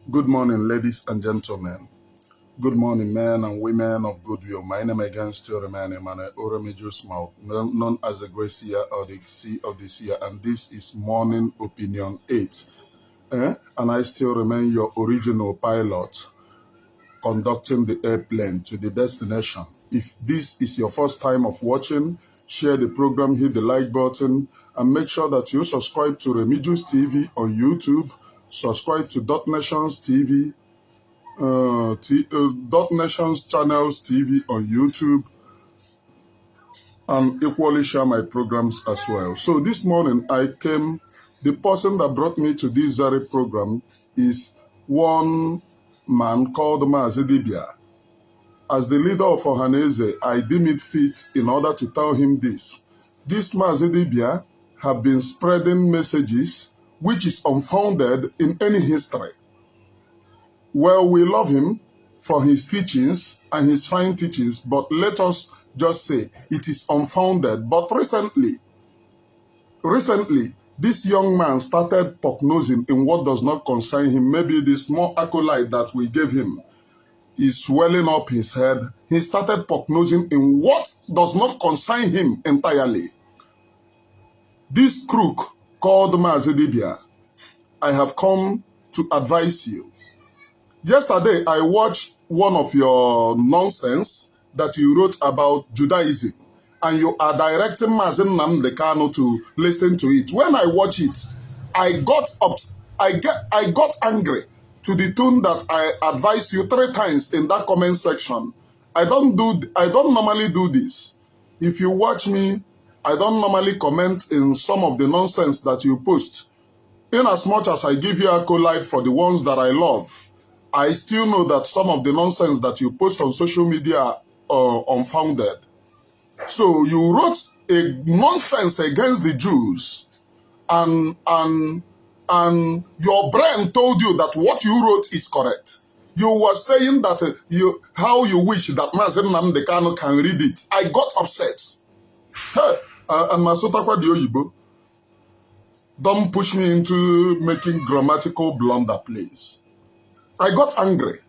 Good morning, ladies and gentlemen. Good morning, men and women of goodwill. My name again still remains Emmanuel Oremejus Mouth, known as the Great Seer or the Sea of the Seer, and this is Morning Opinion 8. And I still remain your original pilot, conducting the airplane to the destination. If this is your first time of watching, share the program, hit the like button, and make sure that you subscribe to Remedios TV on YouTube, subscribe to Dot Nations TV, Dot Nations Channels TV on YouTube, and equally share my programs as well. So this morning the person that brought me to this very program is one man called Mazi Dibia. As the leader of Ohaneze, I deem it fit in order to tell him this. This Mazi Dibia have been spreading messages which is unfounded in any history. Well, we love him for his teachings and his fine teachings, but let us just say it is unfounded. But recently, this young man started prognosing in what does not concern him. Maybe the small acolyte that we gave him is swelling up his head. He started prognosing in what does not concern him entirely. This crook called Mazi Dibia, I have come to advise you. Yesterday, I watched one of your nonsense that you wrote about Judaism, and you are directing Mazi Nnamdi Kanu to listen to it. When I watch it, I got angry to the tune that I advised you 3 times in that comment section. I don't normally do this. If you watch me, I don't normally comment in some of the nonsense that you post. In as much as I give you accolade for the ones that I love, I still know that some of the nonsense that you post on social media are unfounded. So you wrote a nonsense against the Jews, and your brain told you that what you wrote is correct. You were saying that how you wish that Mazi Nnamdi Kanu can read it. I got upset. Hey, and Masutakwa di Oyibo, don't push me into making grammatical blunder, please. I got angry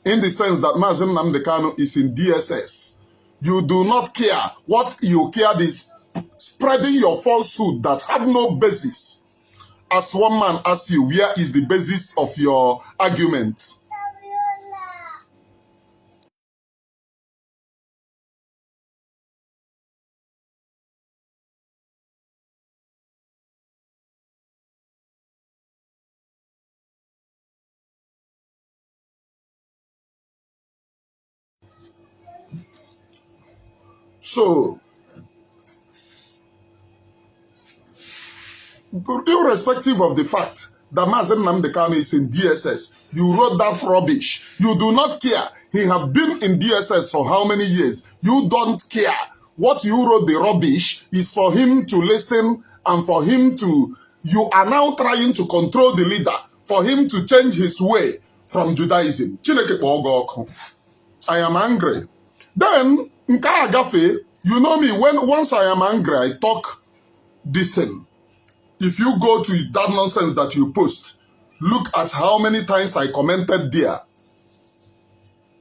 in the sense that Mazi Nnamdi Kanu is in DSS. You do not care. What you care is spreading your falsehood that have no basis. As one man asks you, where is the basis of your argument? So, irrespective of the fact that Mazi Nnamdi Kanu is in DSS, you wrote that rubbish. You do not care. He have been in DSS for how many years? You don't care. What you wrote, the rubbish, is for him to listen and for him to... You are now trying to control the leader, for him to change his way from Judaism. I am angry. Then, you know me, once I am angry, I talk this thing. If you go to that nonsense that you post, look at how many times I commented there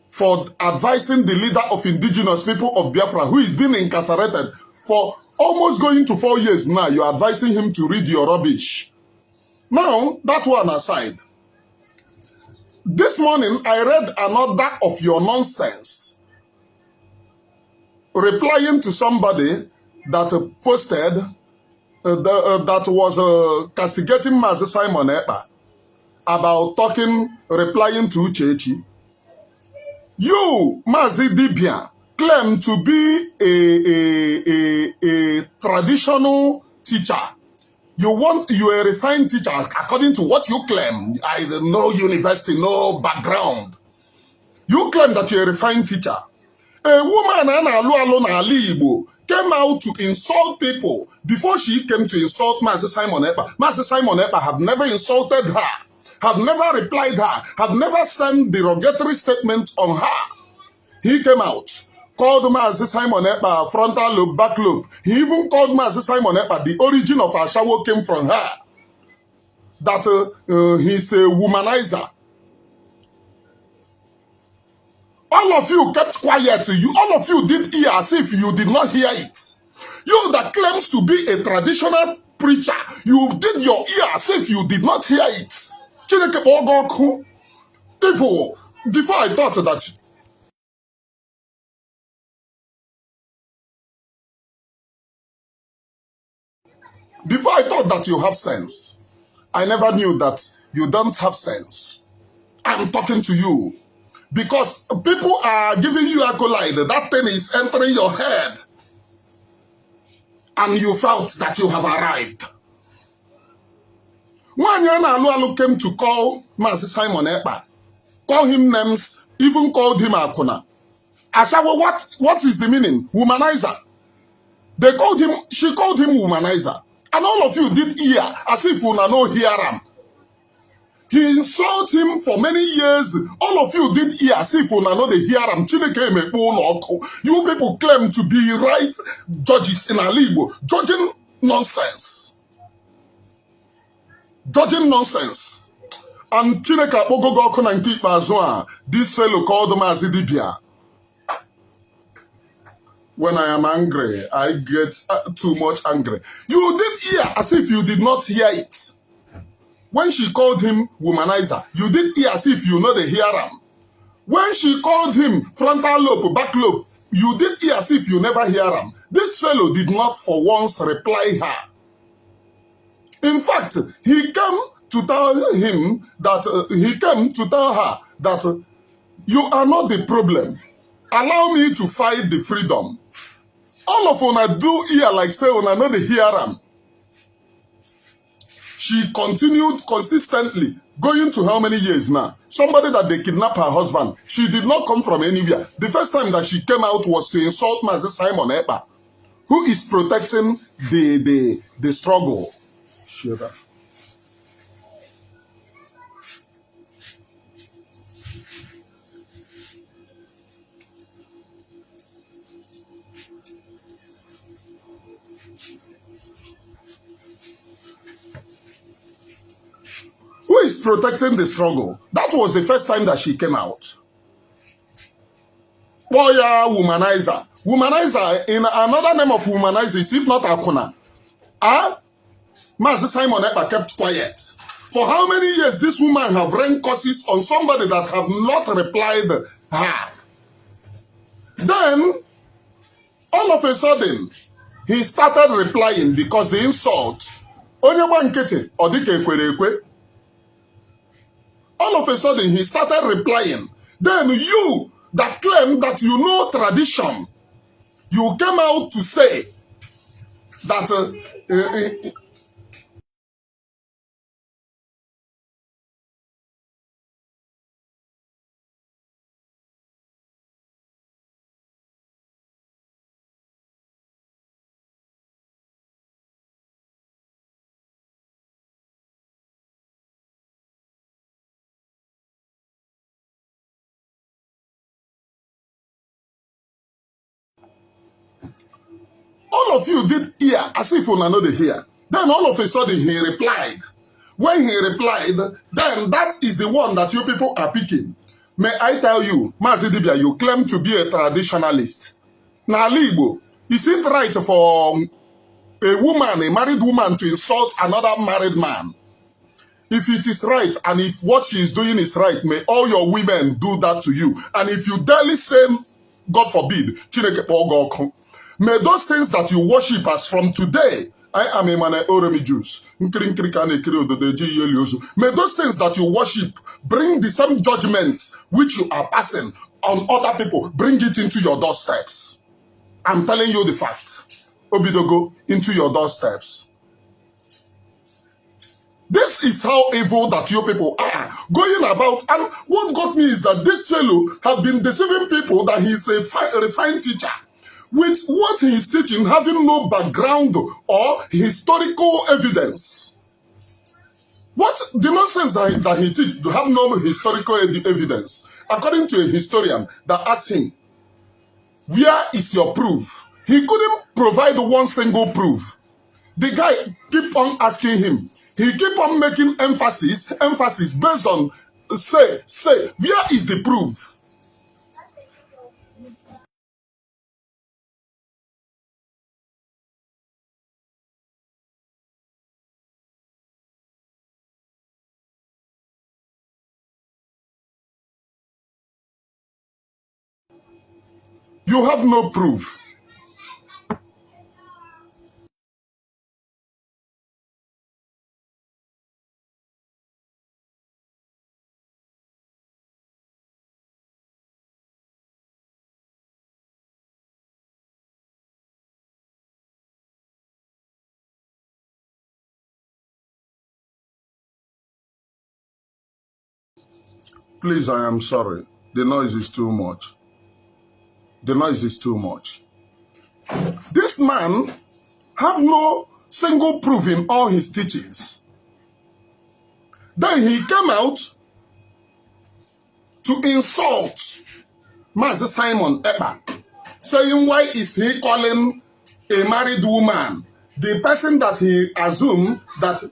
for advising the leader of indigenous people of Biafra, who is being incarcerated for almost going to 4 years now. You're advising him to read your rubbish. Now, that one aside, this morning I read another of your nonsense, replying to somebody that posted that was castigating Mazi Simon Ekpa about replying to Uchechi. You, Mazi Dibia, claim to be a traditional teacher. You are a refined teacher according to what you claim. No university, no background. You claim that you're a refined teacher. A woman came out to insult people before she came to insult Mazi Simon Ekpa. Mazi Simon Ekpa have never insulted her, have never replied her, have never sent derogatory statement on her. He came out, called Mazi Simon Ekpa frontal lobe, back lobe. He even called Mazi Simon Ekpa the origin of Ashawo came from her. that he's a womanizer. All of you kept quiet. All of you did hear as if you did not hear it. You that claims to be a traditional preacher, you did your ear as if you did not hear it. Evil. Before I thought that you have sense, I never knew that you don't have sense. I'm talking to you because people are giving you accolade. That thing is entering your head, and you felt that you have arrived. One Alu came to call Mazi Simon Ekpa, call him names, even called him Akuna. I said, well, what is the meaning? Womanizer. She called him womanizer. And all of you did hear, as if you no hear him. He insulted him for many years. All of you did hear, as if you know the hear him. You people claim to be right judges in Alibo, judging nonsense. Judging nonsense. And Chineke Ogogo Konanki Bazwa, this fellow called Mazi Dibia. When I am angry, I get too much angry. You did hear as if you did not hear it. When she called him womanizer, you did hear as if you know the hear him. When she called him frontal lobe, back lobe, you did hear as if you never hear him. This fellow did not for once reply her. In fact, he came to tell her that you are not the problem. Allow me to fight the freedom. All of una do hear like say una know the hear am. She continued consistently, going to how many years now? Somebody that they kidnapped her husband. She did not come from anywhere. The first time that she came out was to insult Mazi Simon Ekpa, who is protecting the struggle. Shut up. Who is protecting the struggle? That was the first time that she came out. Boy, womanizer. Womanizer, in another name of womanizer, is it not Akuna? Mazi Simon Ekpa kept quiet. For how many years this woman have rained curses on somebody that have not replied her? Then, all of a sudden, he started replying because the insult. All of a sudden, he started replying. Then you, that claim that you know tradition, you came out to say that all of you did hear as if you know the hear. Then all of a sudden he replied. When he replied, then that is the one that you people are picking. May I tell you, Mazi Dibia, you claim to be a traditionalist. Now, Igbo, is it right for a woman, a married woman, to insult another married man? If it is right, and if what she is doing is right, may all your women do that to you. And if you daily say, God forbid, may those things that you worship as from today, I am a man Oremi Jews. May those things that you worship bring the same judgment which you are passing on other people, bring it into your doorsteps. I'm telling you the fact. Obidogo, into your doorsteps. This is how evil that you people are going about. And what got me is that this fellow has been deceiving people that he's a refined teacher. With what he is teaching, having no background or historical evidence. What the nonsense that he teaches to have no historical evidence? According to a historian that asked him, where is your proof? He couldn't provide one single proof. The guy keep on asking him, He keep on making emphasis based on say. Where is the proof? You have no proof. Please, I am sorry. The noise is too much. The noise is too much. This man have no single proof in all his teachings. Then he came out to insult Mazi Simon Ekpa, saying why is he calling a married woman the person that he assumed that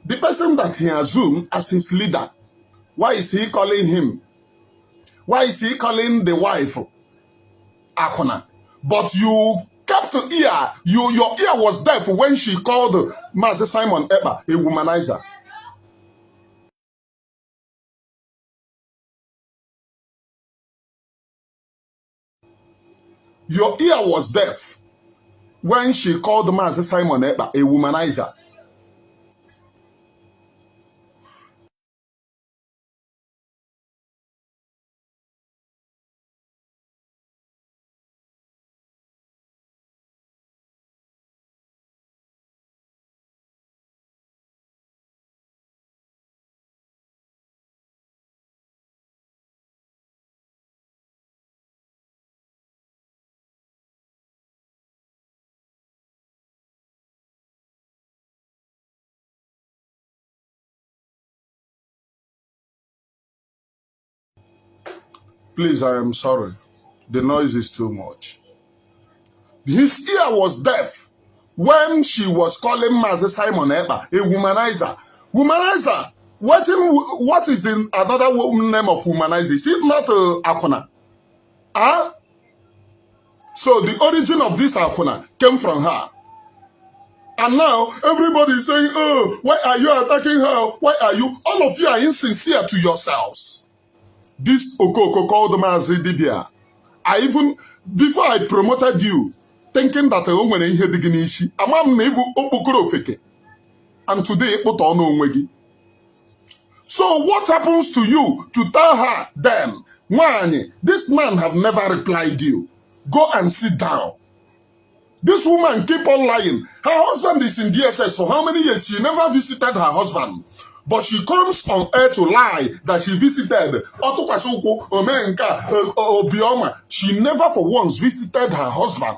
the person that he assumed as his leader. Why is he calling him? Why is he calling the wife Akuna? But you kept ear. Your ear was deaf when she called Mazi Simon Ekpa a womanizer. Your ear was deaf when she called Mazi Simon Ekpa a womanizer. Please, I am sorry. The noise is too much. His ear was deaf when she was calling Mazi Simon Ekpa a womanizer. Womanizer. What is the another name of womanizer? Is it not Akuna? Huh? So the origin of this Akuna came from her. And now everybody is saying, oh, why are you attacking her? Why are you? All of you are insincere to yourselves. This Okoko called Mazi Dibia. Before I promoted you, thinking that I nwere ihe dị gị n'isi, ama m na ịbụ okpokoro ofeke. And today, ịkpụta ọnụ onwe gị. So what happens to you to tell her then, Nwanyị, this man have never replied you. Go and sit down. This woman keep on lying. Her husband is in DSS for how many years? She never visited her husband. But she comes on air to lie that she visited Otukwasuku, Omenka, Obioma. She never for once visited her husband,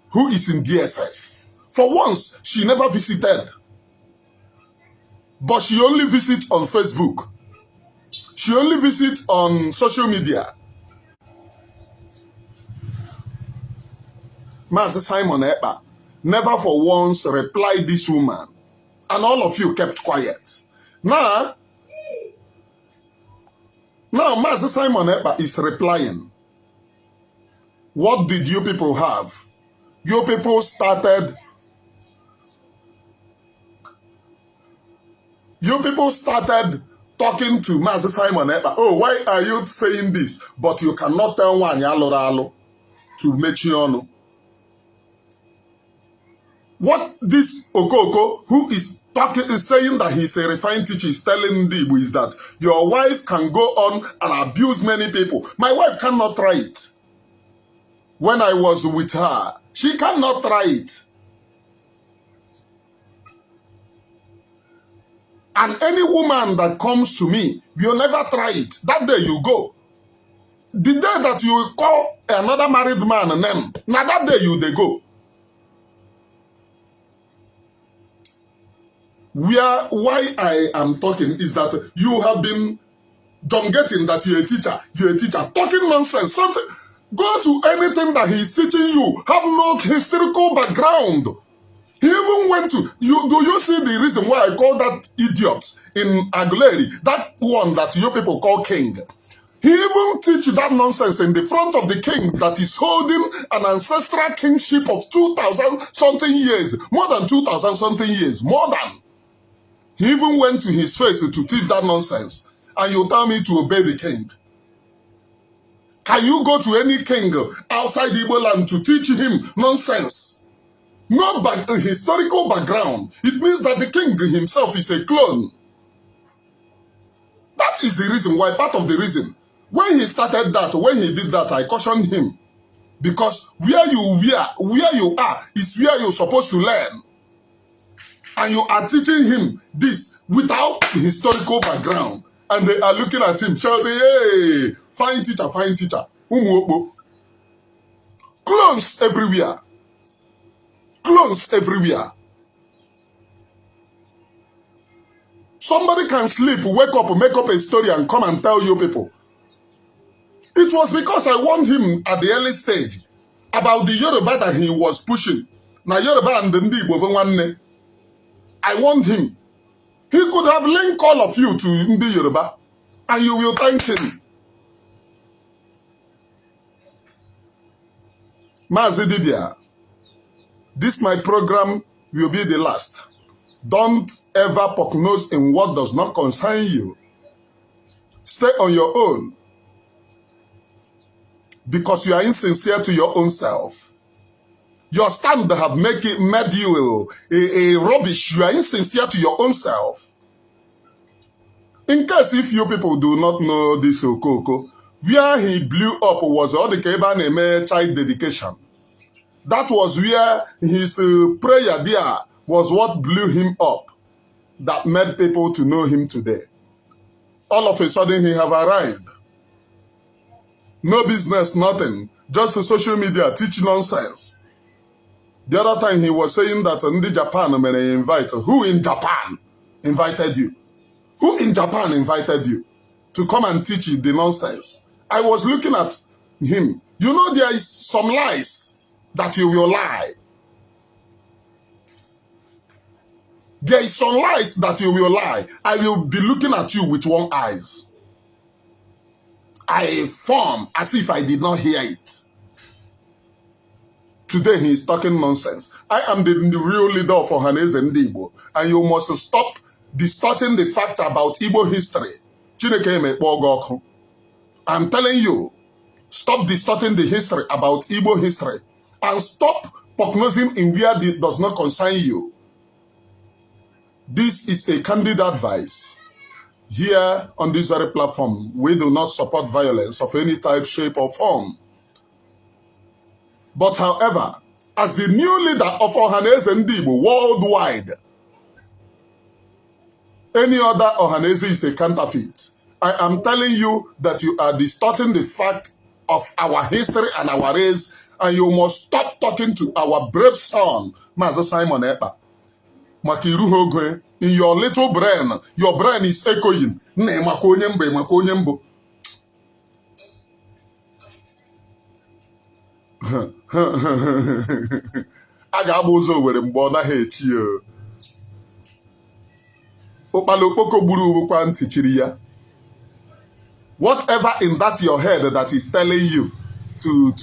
who is in DSS. For once, she never visited. But she only visits on Facebook. She only visits on social media. Mazi Simon Ekpa never for once replied this woman. And all of you kept quiet. Now Mazi Simon Ekpa is replying. What did you people have? You people started talking to Mazi Simon Ekpa. Oh, why are you saying this? But you cannot tell Nwanyị alụrụ alụ to mechi ọnụ. What this Okoko, who is saying that he's a refined teacher, is telling Dibu is that your wife can go on and abuse many people. My wife cannot try it. When I was with her, she cannot try it. And any woman that comes to me, you'll never try it. That day you go. The day that you call another married man a name, now that day they go. Why I am talking is that you have been John getting that you're a teacher, talking nonsense, something. Go to anything that he's teaching you, have no historical background. He even went to, do you see the reason why I call that idiot in Aguilera, that one that you people call king? He even teach that nonsense in the front of the king that is holding an ancestral kingship of 2,000 something years, more than 2,000 something years, more than. He even went to his face to teach that nonsense. And you tell me to obey the king. Can you go to any king outside Igbo land to teach him nonsense? No historical background. It means that the king himself is a clone. That is the reason why, part of the reason. When he started that, when he did that, I cautioned him. Because where you are is where you're supposed to learn. And you are teaching him this without historical background. And they are looking at him shouting, hey, fine teacher, fine teacher. Clones everywhere. Clones everywhere. Somebody can sleep, wake up, make up a story and come and tell you people. It was because I warned him at the early stage about the Yoruba that he was pushing. Now Yoruba and the Igbo one. I warned him. He could have linked all of you to Ndi Yoruba, and you will thank him. Mazi Dibia, this my program will be the last. Don't ever poke nose in what does not concern you. Stay on your own. Because you are insincere to your own self. Your stand have made you a rubbish. You are insincere to your own self. In case if you people do not know this Okoko, where he blew up was all the Keban child dedication. That was where his prayer there was what blew him up. That made people to know him today. All of a sudden he have arrived. No business, nothing. Just the social media, teach nonsense. The other time he was saying that in Japan may invite. Who in Japan invited you? Who in Japan invited you to come and teach you the nonsense? I was looking at him. You know there is some lies that you will lie. There is some lies that you will lie. I will be looking at you with one eyes. I form as if I did not hear it. Today he is talking nonsense. I am the real leader of Ohaneze and Igbo, and you must stop distorting the facts about Igbo history. I'm telling you, stop distorting the history about Igbo history, and stop prognosing in where it does not concern you. This is a candid advice. Here on this very platform, we do not support violence of any type, shape, or form. But however, as the new leader of Ohaneze and Igbo worldwide, any other Ohaneze is a counterfeit. I am telling you that you are distorting the fact of our history and our race, and you must stop talking to our brave son, Mazi Simon Ekpa. Makiru in your little brain, your brain is echoing. Agabozo were mbona hechi yo. Opalopoko buru kwanti chiriya. Whatever in that your head that is telling you to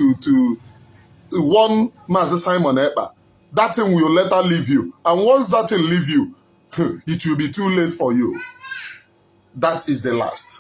warn Mazi Simon Ekpa, that thing will later leave you. And once that thing leave you, it will be too late for you. That is the last.